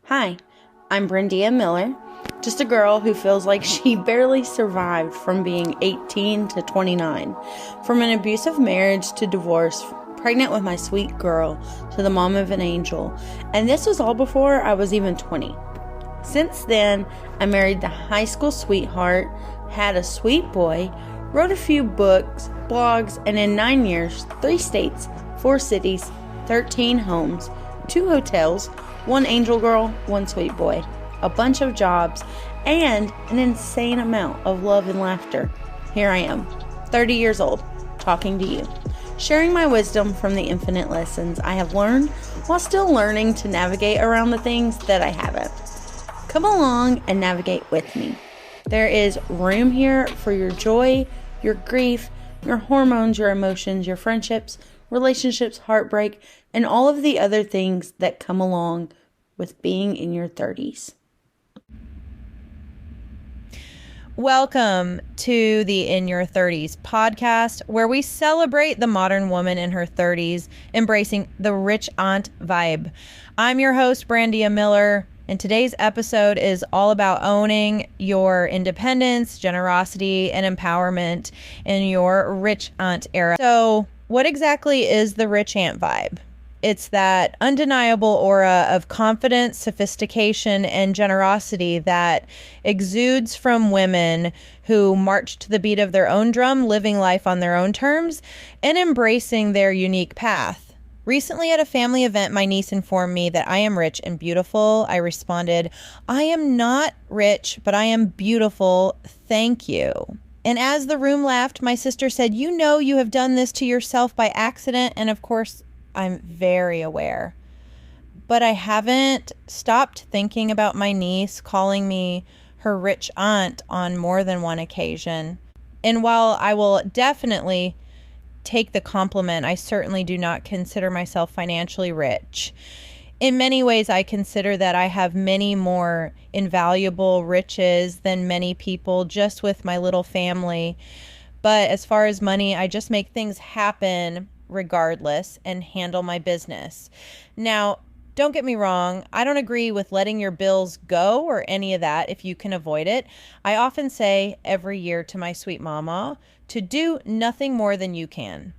Hi, I'm Brandia Miller, just a girl who feels like she barely survived from being 18 to 29, from an abusive marriage to divorce, pregnant with my sweet girl to the mom of an angel, and this was all before I was even 20. Since then, I married the high school sweetheart, had a sweet boy, wrote a few books, blogs, and in 9 years, 3 states, 4 cities, 13 homes, 2 hotels, 1 angel girl, 1 sweet boy, a bunch of jobs, and an insane amount of love and laughter. Here I am, 30 years old, talking to you, sharing my wisdom from the infinite lessons I have learned while still learning to navigate around the things that I haven't. Come along and navigate with me. There is room here for your joy, your grief, your hormones, your emotions, your friendships, relationships, heartbreak, and all of the other things that come along with being in your 30s. Welcome to the In Your 30s podcast, where we celebrate the modern woman in her 30s, embracing the rich aunt vibe. I'm your host, Brandia Miller, and today's episode is all about owning your independence, generosity, and empowerment in your rich aunt era. So, what exactly is the rich aunt vibe? It's that undeniable aura of confidence, sophistication, and generosity that exudes from women who march to the beat of their own drum, living life on their own terms, and embracing their unique path. Recently at a family event, my niece informed me that I am rich and beautiful. I responded, "I am not rich, but I am beautiful. Thank you." And as the room laughed, my sister said, "You know you have done this to yourself by accident." And of course, I'm very aware. But I haven't stopped thinking about my niece calling me her rich aunt on more than one occasion. And while I will definitely take the compliment, I certainly do not consider myself financially rich. In many ways, I consider that I have many more invaluable riches than many people just with my little family. But as far as money, I just make things happen regardless and handle my business. Now, don't get me wrong. I don't agree with letting your bills go or any of that if you can avoid it. I often say every year to my sweet mama to do nothing more than you can.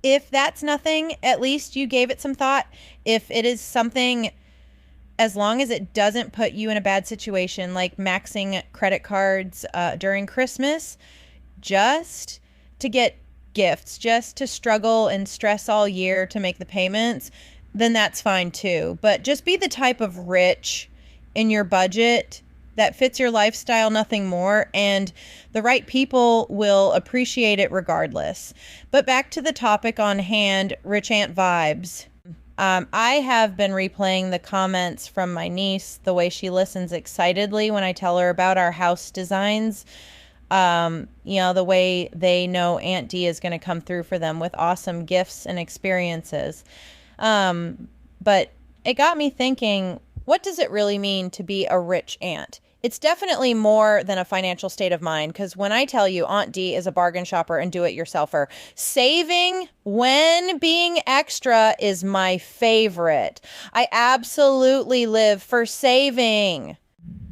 If that's nothing, at least you gave it some thought. If it is something, as long as it doesn't put you in a bad situation, like maxing credit cards during Christmas, just to get gifts, just to struggle and stress all year to make the payments, then that's fine too. But just be the type of rich in your budget that fits your lifestyle, nothing more, and the right people will appreciate it regardless. But back to the topic on hand, rich aunt vibes. I have been replaying the comments from my niece, the way she listens excitedly when I tell her about our house designs. The way they know Aunt D is going to come through for them with awesome gifts and experiences. But it got me thinking, what does it really mean to be a rich aunt? It's definitely more than a financial state of mind, because when I tell you Aunt D is a bargain shopper and do-it-yourselfer, saving when being extra is my favorite. I absolutely live for saving.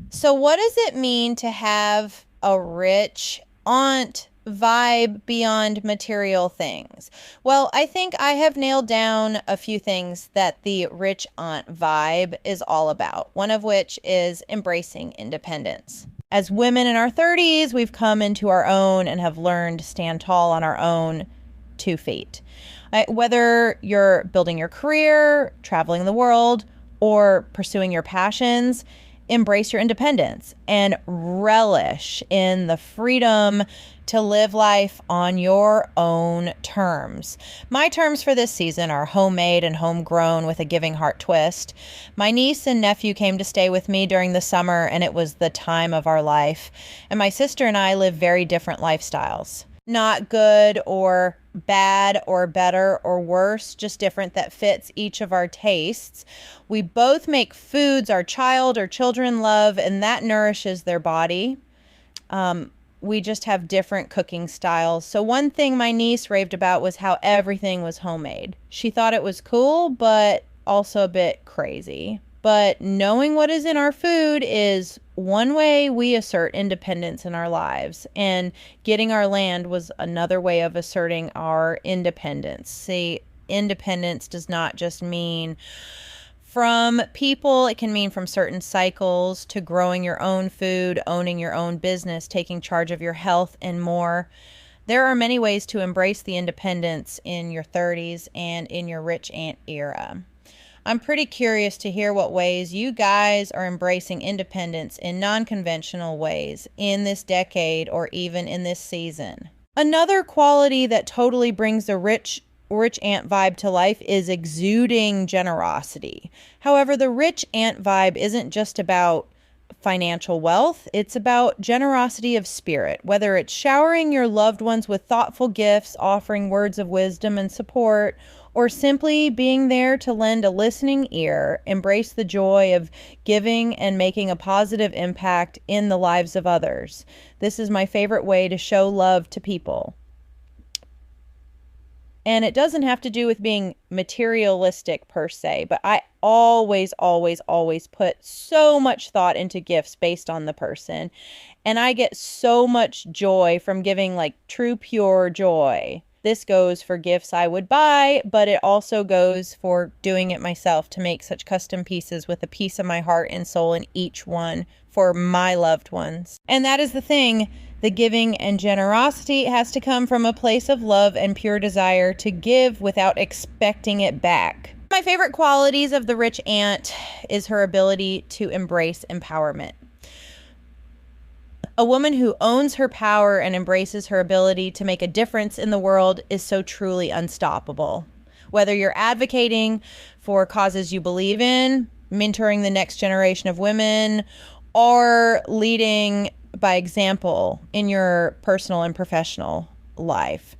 So what does it mean to have a rich aunt vibe beyond material things? Well, I think I have nailed down a few things that the rich aunt vibe is all about, one of which is embracing independence. As women in our 30s, we've come into our own and have learned to stand tall on our own 2 feet. Whether you're building your career, traveling the world, or pursuing your passions, embrace your independence and relish in the freedom to live life on your own terms. My terms for this season are homemade and homegrown with a giving heart twist. My niece and nephew came to stay with me during the summer, and it was the time of our life. And my sister and I live very different lifestyles. Not good or bad or better or worse, just different, that fits each of our tastes. We both make foods our child or children love, and that nourishes their body. We just have different cooking styles. So one thing my niece raved about was how everything was homemade. She thought it was cool, but also a bit crazy. But knowing what is in our food is one way we assert independence in our lives. And getting our land was another way of asserting our independence. See, independence does not just mean from people, it can mean from certain cycles to growing your own food, owning your own business, taking charge of your health, and more. There are many ways to embrace the independence in your 30s and in your rich aunt era. I'm pretty curious to hear what ways you guys are embracing independence in non-conventional ways in this decade or even in this season. Another quality that totally brings the rich aunt vibe to life is exuding generosity. However, the rich aunt vibe isn't just about financial wealth. It's about generosity of spirit, whether it's showering your loved ones with thoughtful gifts, offering words of wisdom and support, or simply being there to lend a listening ear. Embrace the joy of giving and making a positive impact in the lives of others. This is my favorite way to show love to people. And it doesn't have to do with being materialistic per se, but I always put so much thought into gifts based on the person. And I get so much joy from giving, like true, pure joy. This goes for gifts I would buy, but it also goes for doing it myself to make such custom pieces with a piece of my heart and soul in each one for my loved ones. And that is the thing. The giving and generosity has to come from a place of love and pure desire to give without expecting it back. My favorite qualities of the rich aunt is her ability to embrace empowerment. A woman who owns her power and embraces her ability to make a difference in the world is so truly unstoppable. Whether you're advocating for causes you believe in, mentoring the next generation of women, or leading by example in your personal and professional life.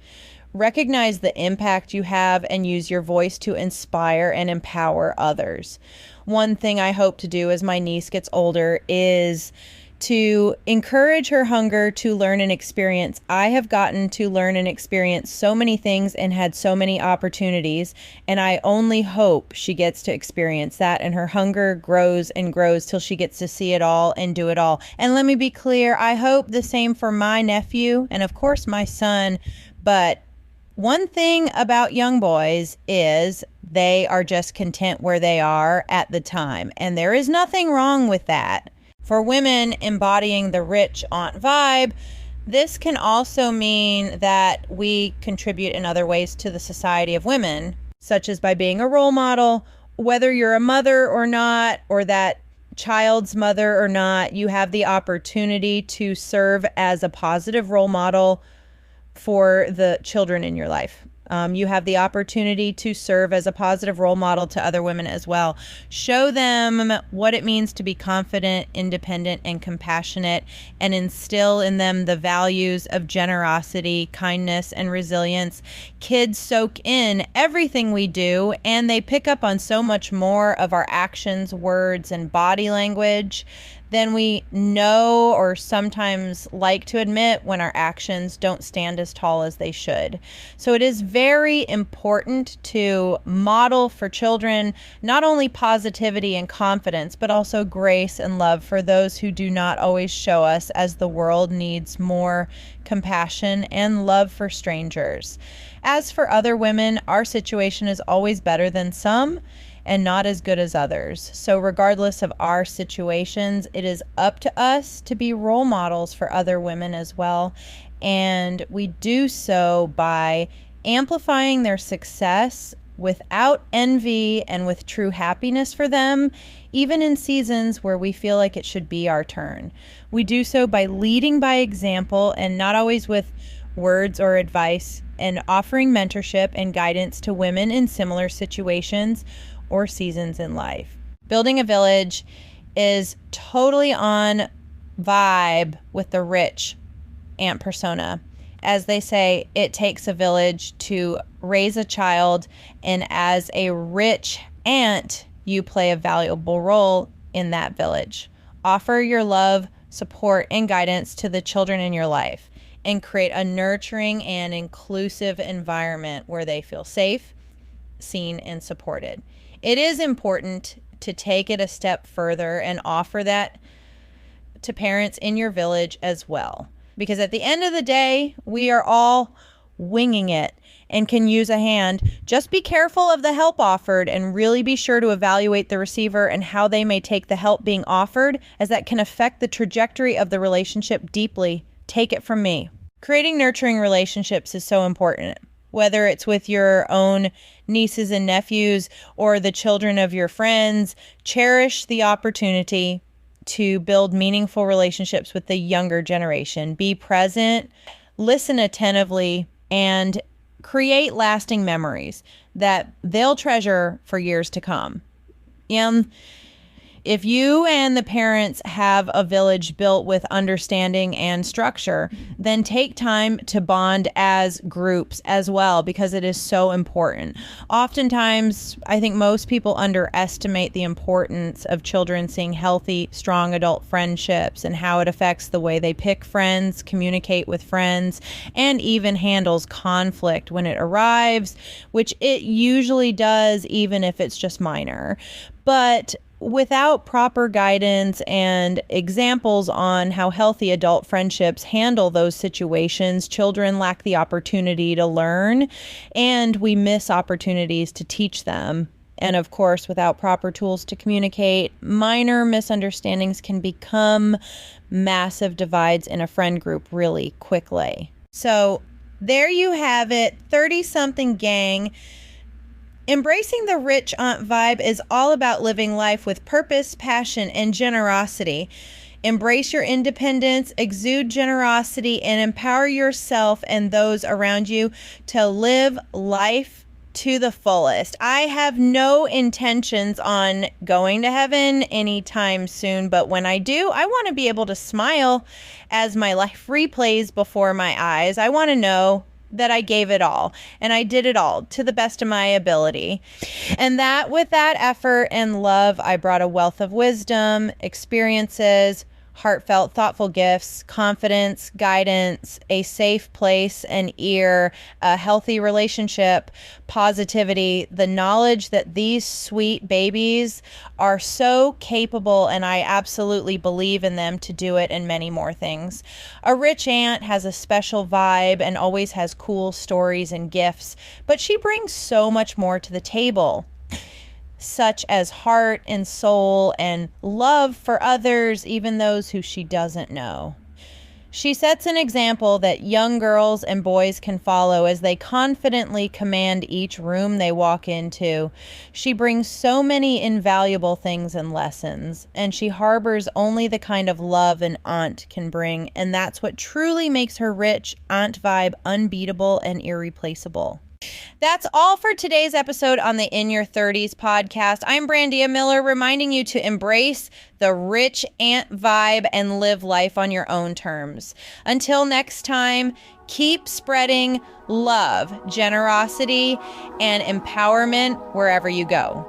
Recognize the impact you have and use your voice to inspire and empower others. One thing I hope to do as my niece gets older is to encourage her hunger to learn and experience. I have gotten to learn and experience so many things and had so many opportunities, and I only hope she gets to experience that and her hunger grows and grows till she gets to see it all and do it all. And let me be clear, I hope the same for my nephew and of course my son, but one thing about young boys is they are just content where they are at the time, and there is nothing wrong with that. For women embodying the rich aunt vibe, this can also mean that we contribute in other ways to the society of women, such as by being a role model. Whether you're a mother or not, or that child's mother or not, you have the opportunity to serve as a positive role model for the children in your life. You have the opportunity to serve as a positive role model to other women as well. Show them what it means to be confident, independent, and compassionate, and instill in them the values of generosity, kindness, and resilience. Kids soak in everything we do, and they pick up on so much more of our actions, words, and body language than we know or sometimes like to admit when our actions don't stand as tall as they should. So it is very important to model for children not only positivity and confidence, but also grace and love for those who do not always show us, as the world needs more compassion and love for strangers. As for other women, our situation is always better than some and not as good as others. So regardless of our situations, it is up to us to be role models for other women as well. And we do so by amplifying their success without envy and with true happiness for them, even in seasons where we feel like it should be our turn. We do so by leading by example and not always with words or advice, and offering mentorship and guidance to women in similar situations or seasons in life. Building a village is totally on vibe with the rich aunt persona. As they say, it takes a village to raise a child, and as a rich aunt, you play a valuable role in that village. Offer your love, support, and guidance to the children in your life, and create a nurturing and inclusive environment where they feel safe, seen, and supported. it is important to take it a step further and offer that to parents in your village as well. Because at the end of the day, we are all winging it and can use a hand. Just be careful of the help offered and really be sure to evaluate the receiver and how they may take the help being offered, as that can affect the trajectory of the relationship deeply. Take it from me. Creating nurturing relationships is so important. Whether it's with your own nieces and nephews or the children of your friends, cherish the opportunity to build meaningful relationships with the younger generation. Be present, listen attentively, and create lasting memories that they'll treasure for years to come. If you and the parents have a village built with understanding and structure, then take time to bond as groups as well, because it is so important. Oftentimes, I think most people underestimate the importance of children seeing healthy, strong adult friendships and how it affects the way they pick friends, communicate with friends, and even handles conflict when it arrives, which it usually does, even if it's just minor. But without proper guidance and examples on how healthy adult friendships handle those situations, children lack the opportunity to learn, and we miss opportunities to teach them. And of course, without proper tools to communicate, minor misunderstandings can become massive divides in a friend group really quickly. So there you have it, 30-something gang. Embracing the rich aunt vibe is all about living life with purpose, passion, and generosity. Embrace your independence, exude generosity, and empower yourself and those around you to live life to the fullest. I have no intentions on going to heaven anytime soon, but when I do, I want to be able to smile as my life replays before my eyes. I want to know that I gave it all and I did it all to the best of my ability. And that with that effort and love, I brought a wealth of wisdom, experiences, heartfelt, thoughtful gifts, confidence, guidance, a safe place and ear, a healthy relationship, positivity, the knowledge that these sweet babies are so capable, and I absolutely believe in them to do it, and many more things. A rich aunt has a special vibe and always has cool stories and gifts, but she brings so much more to the table, such as heart and soul and love for others, even those who she doesn't know. She sets an example that young girls and boys can follow as they confidently command each room they walk into. She brings so many invaluable things and lessons, and she harbors only the kind of love an aunt can bring, and that's what truly makes her rich aunt vibe unbeatable and irreplaceable. That's all for today's episode on the In Your 30s podcast. I'm Brandia Miller, reminding you to embrace the rich aunt vibe and live life on your own terms. Until next time, keep spreading love, generosity, and empowerment wherever you go.